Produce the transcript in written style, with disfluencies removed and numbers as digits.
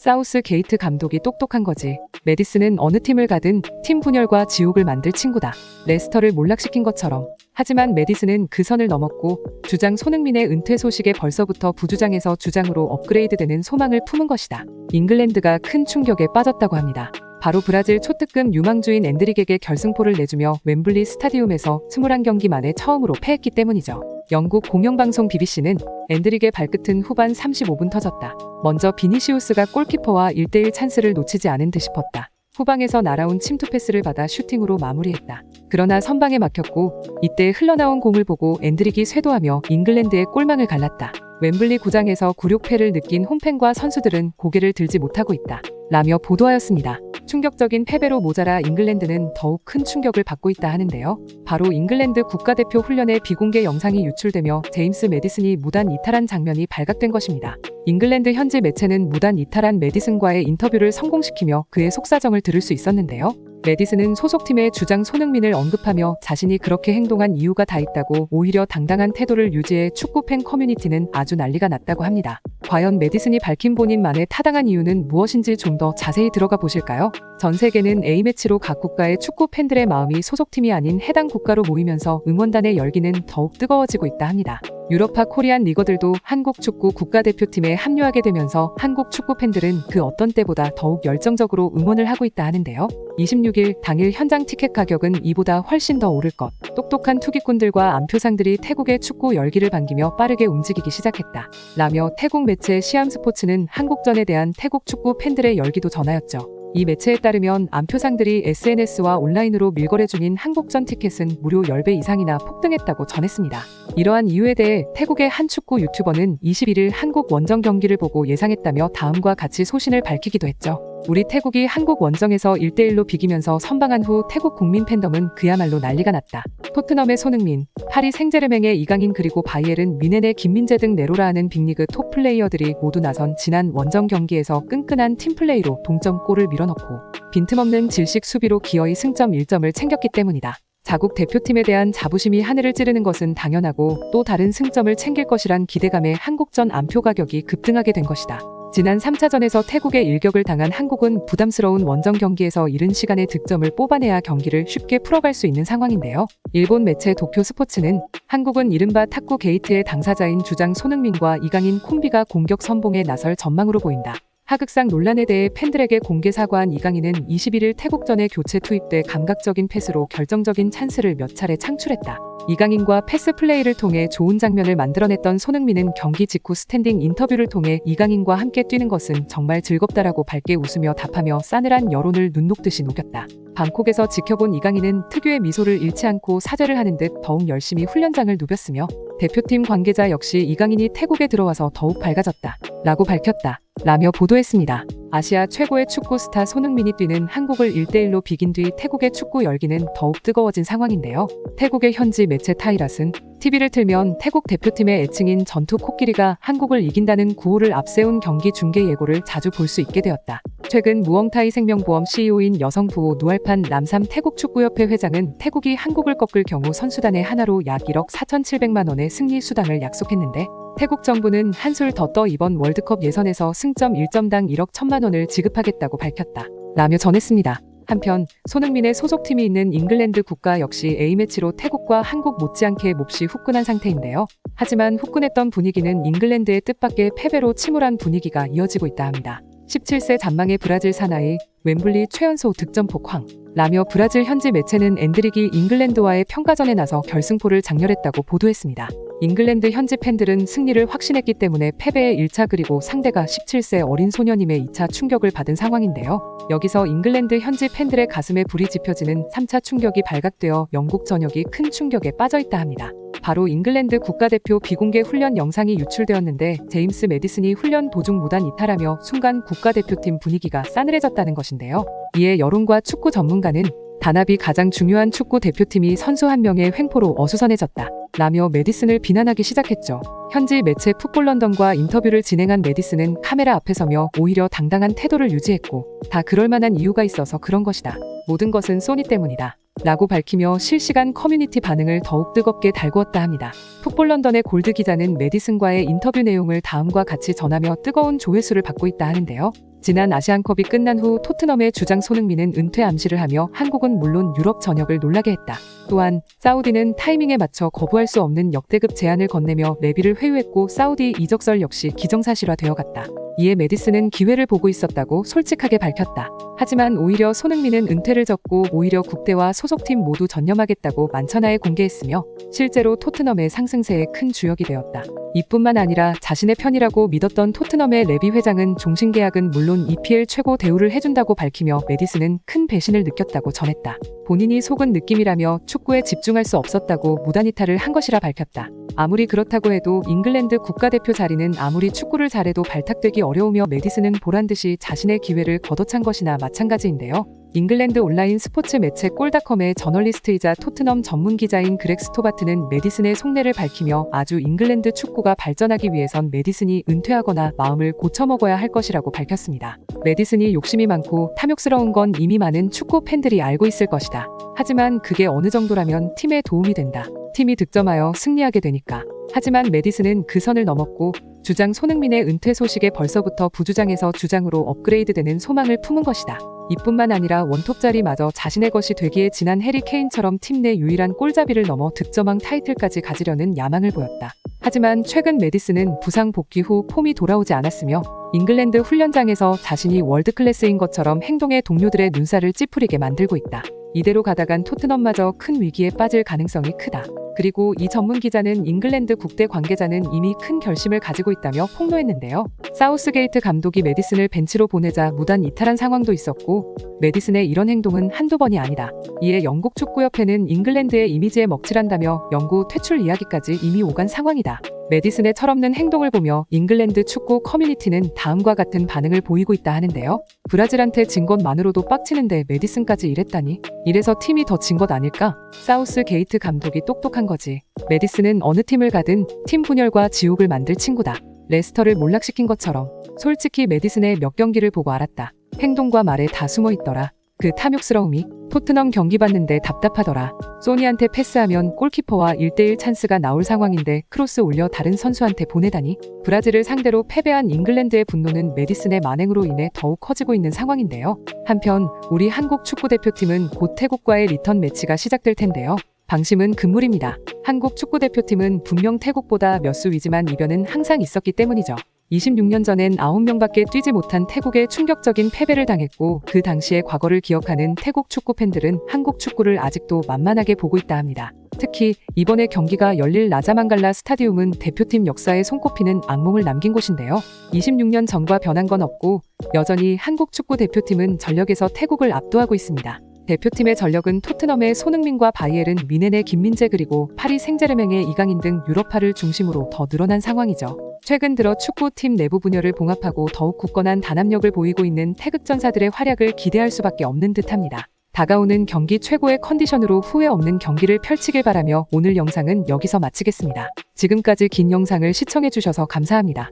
사우스 게이트 감독이 똑똑한 거지. 메디슨은 어느 팀을 가든 팀 분열과 지옥을 만들 친구다. 레스터를 몰락시킨 것처럼. 하지만 메디슨은 그 선을 넘었고 주장 손흥민의 은퇴 소식에 벌써부터 부주장에서 주장으로 업그레이드되는 소망을 품은 것이다. 잉글랜드가 큰 충격에 빠졌다고 합니다. 바로 브라질 초특급 유망주인 엔드릭에게 결승포를 내주며 웸블리 스타디움에서 21경기 만에 처음으로 패했기 때문이죠. 영국 공영방송 BBC는 엔드릭의 발끝은 후반 35분 터졌다. 먼저 비니시우스가 골키퍼와 1대1 찬스를 놓치지 않은 듯 싶었다. 후방에서 날아온 침투 패스를 받아 슈팅으로 마무리했다. 그러나 선방에 막혔고 이때 흘러나온 공을 보고 엔드릭이 쇄도하며 잉글랜드의 골망을 갈랐다. 웸블리 구장에서 굴욕패를 느낀 홈팬과 선수들은 고개를 들지 못하고 있다. 라며 보도하였습니다. 충격적인 패배로 모자라 잉글랜드는 더욱 큰 충격을 받고 있다 하는데요. 바로 잉글랜드 국가대표 훈련의 비공개 영상이 유출되며 제임스 메디슨이 무단 이탈한 장면이 발각된 것입니다. 잉글랜드 현지 매체는 무단 이탈한 메디슨과의 인터뷰를 성공시키며 그의 속사정을 들을 수 있었는데요. 메디슨은 소속팀의 주장 손흥민을 언급하며 자신이 그렇게 행동한 이유가 다 있다고 오히려 당당한 태도를 유지해 축구팬 커뮤니티는 아주 난리가 났다고 합니다. 과연 메디슨이 밝힌 본인만의 타당한 이유는 무엇인지 좀 더 자세히 들어가 보실까요? 전 세계는 A매치로 각 국가의 축구 팬들의 마음이 소속팀이 아닌 해당 국가로 모이면서 응원단의 열기는 더욱 뜨거워지고 있다 합니다. 유럽파 코리안 리거들도 한국 축구 국가대표팀에 합류하게 되면서 한국 축구 팬들은 그 어떤 때보다 더욱 열정적으로 응원을 하고 있다 하는데요. 26일 당일 현장 티켓 가격은 이보다 훨씬 더 오를 것. 똑똑한 투기꾼들과 안표상들이 태국의 축구 열기를 반기며 빠르게 움직이기 시작했다. 라며 태국 매체 시암스포츠는 한국전에 대한 태국 축구 팬들의 열기도 전하였죠. 이 매체에 따르면 안표상들이 SNS와 온라인으로 밀거래 중인 한국전 티켓은 무려 10배 이상이나 폭등했다고 전했습니다. 이러한 이유에 대해 태국의 한 축구 유튜버는 21일 한국 원정 경기를 보고 예상했다며 다음과 같이 소신을 밝히기도 했죠. 우리 태국이 한국 원정에서 1대1로 비기면서 선방한 후 태국 국민 팬덤은 그야말로 난리가 났다. 토트넘의 손흥민, 파리 생제르맹의 이강인 그리고 바이에른 미넨의 김민재 등 내로라 하는 빅리그 톱 플레이어들이 모두 나선 지난 원정 경기에서 끈끈한 팀플레이로 동점골을 밀어넣고 빈틈없는 질식 수비로 기어이 승점 1점을 챙겼기 때문이다. 자국 대표팀에 대한 자부심이 하늘을 찌르는 것은 당연하고 또 다른 승점을 챙길 것이란 기대감에 한국전 안표 가격이 급등하게 된 것이다. 지난 3차전에서 태국의 일격을 당한 한국은 부담스러운 원정 경기에서 이른 시간에 득점을 뽑아내야 경기를 쉽게 풀어갈 수 있는 상황인데요. 일본 매체 도쿄 스포츠는 한국은 이른바 탁구 게이트의 당사자인 주장 손흥민과 이강인 콤비가 공격 선봉에 나설 전망으로 보인다. 하극상 논란에 대해 팬들에게 공개 사과한 이강인은 21일 태국전에 교체 투입돼 감각적인 패스로 결정적인 찬스를 몇 차례 창출했다. 이강인과 패스 플레이를 통해 좋은 장면을 만들어냈던 손흥민은 경기 직후 스탠딩 인터뷰를 통해 이강인과 함께 뛰는 것은 정말 즐겁다라고 밝게 웃으며 답하며 싸늘한 여론을 눈 녹듯이 녹였다. 방콕에서 지켜본 이강인은 특유의 미소를 잃지 않고 사죄를 하는 듯 더욱 열심히 훈련장을 누볐으며 대표팀 관계자 역시 이강인이 태국에 들어와서 더욱 밝아졌다. 라고 밝혔다. 라며 보도했습니다. 아시아 최고의 축구 스타 손흥민이 뛰는 한국을 1대1로 비긴 뒤 태국의 축구 열기는 더욱 뜨거워진 상황인데요. 태국의 현지 매체 타이랏은 TV를 틀면 태국 대표팀의 애칭인 전투 코끼리가 한국을 이긴다는 구호를 앞세운 경기 중계 예고를 자주 볼 수 있게 되었다. 최근 무엉타이 생명보험 CEO인 여성 부호 누알판 남삼 태국축구협회 회장은 태국이 한국을 꺾을 경우 선수단에 하나로 약 1억 4,700만 원의 승리 수당을 약속했는데 태국 정부는 한술 더 떠 이번 월드컵 예선에서 승점 1점당 1억 1천만 원을 지급하겠다고 밝혔다. 라며 전했습니다. 한편 손흥민의 소속팀이 있는 잉글랜드 국가 역시 A매치로 태국과 한국 못지않게 몹시 후끈한 상태인데요. 하지만 후끈했던 분위기는 잉글랜드의 뜻밖의 패배로 침울한 분위기가 이어지고 있다 합니다. 17세 잔망의 브라질 사나이, 웸블리 최연소 득점 폭황. 라며 브라질 현지 매체는 엔드릭이 잉글랜드와의 평가전에 나서 결승포를 장렬했다고 보도했습니다. 잉글랜드 현지 팬들은 승리를 확신했기 때문에 패배의 1차 그리고 상대가 17세 어린 소년임의 2차 충격을 받은 상황인데요. 여기서 잉글랜드 현지 팬들의 가슴에 불이 지펴지는 3차 충격이 발각되어 영국 전역이 큰 충격에 빠져있다 합니다. 바로 잉글랜드 국가대표 비공개 훈련 영상이 유출되었는데 제임스 메디슨이 훈련 도중 무단 이탈하며 순간 국가대표팀 분위기가 싸늘해졌다는 것인데요. 이에 여론과 축구 전문가는 단합이 가장 중요한 축구 대표팀이 선수 한 명의 횡포로 어수선해졌다. 라며 메디슨을 비난하기 시작했죠. 현지 매체 풋볼 런던과 인터뷰를 진행한 메디슨은 카메라 앞에 서며 오히려 당당한 태도를 유지했고 다 그럴 만한 이유가 있어서 그런 것이다. 모든 것은 소니 때문이다. 라고 밝히며 실시간 커뮤니티 반응을 더욱 뜨겁게 달구었다 합니다. 풋볼 런던의 골드 기자는 메디슨과의 인터뷰 내용을 다음과 같이 전하며 뜨거운 조회수를 받고 있다 하는데요. 지난 아시안컵이 끝난 후 토트넘의 주장 손흥민은 은퇴 암시를 하며 한국은 물론 유럽 전역을 놀라게 했다. 또한 사우디는 타이밍에 맞춰 거부할 수 없는 역대급 제안을 건네며 레비를 회유했고 사우디 이적설 역시 기정사실화되어 갔다. 이에 메디슨은 기회를 보고 있었다고 솔직하게 밝혔다. 하지만 오히려 손흥민은 은퇴를 접고 오히려 국대와 소속팀 모두 전념하겠다고 만천하에 공개했으며 실제로 토트넘의 상승세에 큰 주역이 되었다. 이뿐만 아니라 자신의 편이라고 믿었던 토트넘의 레비 회장은 종신계약은 물론 EPL 최고 대우를 해준다고 밝히며 메디슨은 큰 배신을 느꼈다고 전했다. 본인이 속은 느낌이라며 축구에 집중할 수 없었다고 무단이탈을 한 것이라 밝혔다. 아무리 그렇다고 해도 잉글랜드 국가대표 자리는 아무리 축구를 잘해도 발탁되기 어려우며 메디슨은 보란듯이 자신의 기회를 걷어찬 것이나 마찬가지인데요. 잉글랜드 온라인 스포츠 매체 골닷컴의 저널리스트이자 토트넘 전문 기자인 그렉 스토바트는 메디슨의 속내를 밝히며 아주 잉글랜드 축구가 발전하기 위해선 메디슨이 은퇴하거나 마음을 고쳐먹어야 할 것이라고 밝혔습니다. 메디슨이 욕심이 많고 탐욕스러운 건 이미 많은 축구 팬들이 알고 있을 것이다. 하지만 그게 어느 정도라면 팀에 도움이 된다. 팀이 득점하여 승리하게 되니까. 하지만 메디슨은 그 선을 넘었고 주장 손흥민의 은퇴 소식에 벌써부터 부주장에서 주장으로 업그레이드되는 소망을 품은 것이다. 이뿐만 아니라 원톱 자리마저 자신의 것이 되기에 지난 해리 케인처럼 팀 내 유일한 골잡이를 넘어 득점왕 타이틀까지 가지려는 야망을 보였다. 하지만 최근 메디슨은 부상 복귀 후 폼이 돌아오지 않았으며 잉글랜드 훈련장에서 자신이 월드클래스인 것처럼 행동에 동료들의 눈살을 찌푸리게 만들고 있다. 이대로 가다간 토트넘마저 큰 위기에 빠질 가능성이 크다. 그리고 이 전문 기자는 잉글랜드 국대 관계자는 이미 큰 결심을 가지고 있다며 폭로했는데요. 사우스게이트 감독이 메디슨을 벤치로 보내자 무단 이탈한 상황도 있었고 메디슨의 이런 행동은 한두 번이 아니다. 이에 영국 축구협회는 잉글랜드의 이미지에 먹칠한다며 영구 퇴출 이야기까지 이미 오간 상황이다. 메디슨의 철없는 행동을 보며 잉글랜드 축구 커뮤니티는 다음과 같은 반응을 보이고 있다 하는데요. 브라질한테 진 것만으로도 빡치는데 메디슨까지 이랬다니? 이래서 팀이 더 진 것 아닐까? 사우스 게이트 감독이 똑똑한 거지. 메디슨은 어느 팀을 가든 팀 분열과 지옥을 만들 친구다. 레스터를 몰락시킨 것처럼. 솔직히 메디슨의 몇 경기를 보고 알았다. 행동과 말에 다 숨어있더라. 그 탐욕스러움이. 토트넘 경기 봤는데 답답하더라. 소니한테 패스하면 골키퍼와 1대1 찬스가 나올 상황인데 크로스 올려 다른 선수한테 보내다니. 브라질을 상대로 패배한 잉글랜드의 분노는 메디슨의 만행으로 인해 더욱 커지고 있는 상황인데요. 한편 우리 한국 축구대표팀은 곧 태국과의 리턴 매치가 시작될 텐데요. 방심은 금물입니다. 한국 축구대표팀은 분명 태국보다 몇 수 위지만 이변은 항상 있었기 때문이죠. 26년 전엔 9명밖에 뛰지 못한 태국에 충격적인 패배를 당했고 그 당시의 과거를 기억하는 태국 축구 팬들은 한국 축구를 아직도 만만하게 보고 있다 합니다. 특히 이번에 경기가 열릴 라자망갈라 스타디움은 대표팀 역사에 손꼽히는 악몽을 남긴 곳인데요. 26년 전과 변한 건 없고 여전히 한국 축구 대표팀은 전력에서 태국을 압도하고 있습니다. 대표팀의 전력은 토트넘의 손흥민과 바이에른, 미넨의 김민재 그리고 파리 생제르맹의 이강인 등 유럽파를 중심으로 더 늘어난 상황이죠. 최근 들어 축구팀 내부 분열을 봉합하고 더욱 굳건한 단합력을 보이고 있는 태극전사들의 활약을 기대할 수밖에 없는 듯합니다. 다가오는 경기 최고의 컨디션으로 후회 없는 경기를 펼치길 바라며 오늘 영상은 여기서 마치겠습니다. 지금까지 긴 영상을 시청해주셔서 감사합니다.